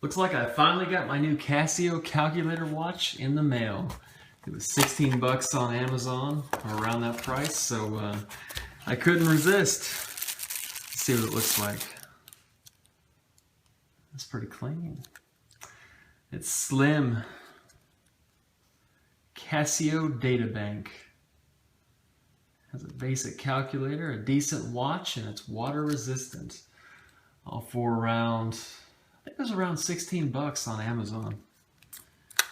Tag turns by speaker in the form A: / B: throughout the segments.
A: Looks like I finally got my new Casio Calculator Watch in the mail. It was 16 bucks on Amazon, or around that price, so I couldn't resist. Let's see what it looks like. It's pretty clean. It's slim. Casio Data Bank. Has a basic calculator, a decent watch, and it's water resistant. All for around, I think it was around 16 bucks on Amazon.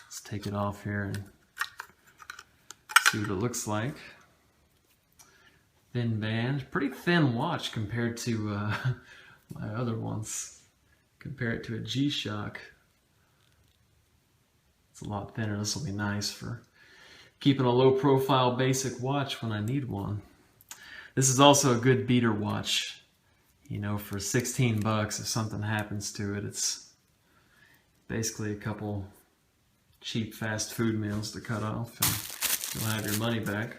A: Let's take it off here and see what it looks like. Thin band, pretty thin watch compared to my other ones. Compare it to a G-Shock. It's a lot thinner. This will be nice for keeping a low profile basic watch when I need one. This is also a good beater watch. You know, for 16 bucks, if something happens to it, it's basically a couple cheap fast food meals to cut off and you'll have your money back.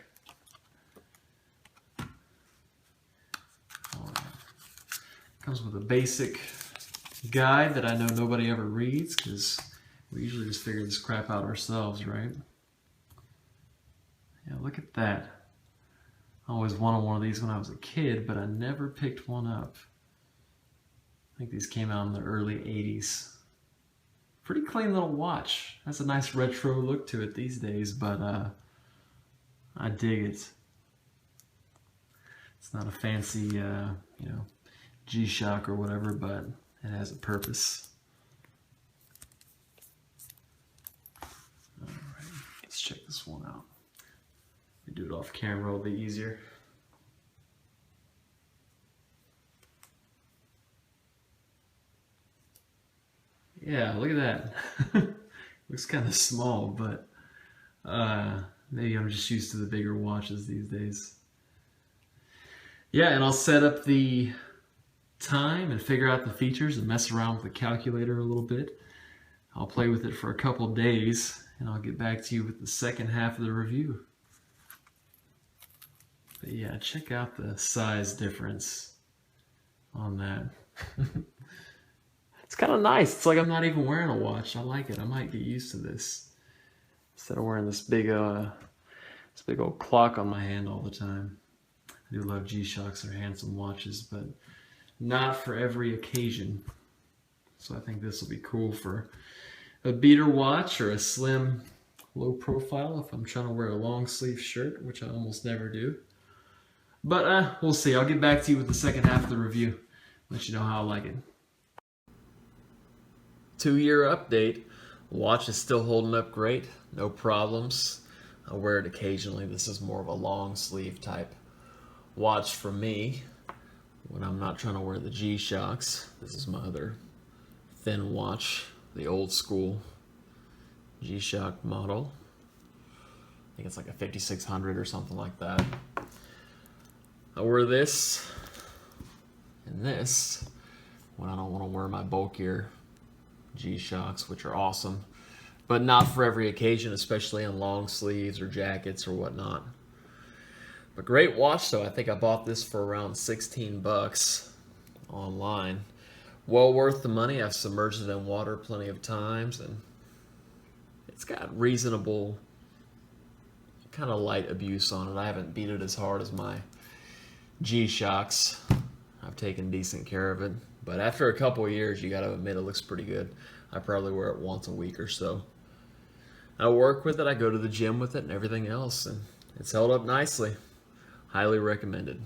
A: Comes with a basic guide that I know nobody ever reads because we usually just figure this crap out ourselves, right? Yeah, look at that. I always wanted one of these when I was a kid, but I never picked one up. I think these came out in the early 80s. Pretty clean little watch. Has a nice retro look to it these days, but I dig it. It's not a fancy, you know, G-Shock or whatever, but it has a purpose. All right, let's check this one out. We do it off camera, it'll be easier. Yeah, look at that. Looks kind of small, but maybe I'm just used to the bigger watches these days. Yeah, and I'll set up the time and figure out the features and mess around with the calculator a little bit. I'll play with it for a couple days and I'll get back to you with the second half of the review. But yeah, check out the size difference on that. It's kind of nice. It's like I'm not even wearing a watch. I like it. I might get used to this instead of wearing this big old clock on my hand all the time. I do love G-Shocks. They're handsome watches, but not for every occasion. So I think this will be cool for a beater watch or a slim low profile if I'm trying to wear a long sleeve shirt, which I almost never do. But we'll see. I'll get back to you with the second half of the review. Let you know how I like it. 2-year update. The watch is still holding up great. No problems. I wear it occasionally. This is more of a long sleeve type watch for me when I'm not trying to wear the G-Shocks. This is my other thin watch, the old school G-Shock model. I think it's like a 5600 or something like that. I wear this and this when I don't want to wear my bulkier G-Shocks, which are awesome, but not for every occasion, especially in long sleeves or jackets or whatnot. But great watch though. I think I bought this for around 16 bucks online. Well worth the money. I've submerged it in water plenty of times and it's got reasonable kind of light abuse on it. I haven't beat it as hard as my G-Shocks. I've taken decent care of it, but after a couple of years you gotta admit it looks pretty good. I probably wear it once a week or so. I work with it, I go to the gym with it and everything else, and it's held up nicely. Highly recommended.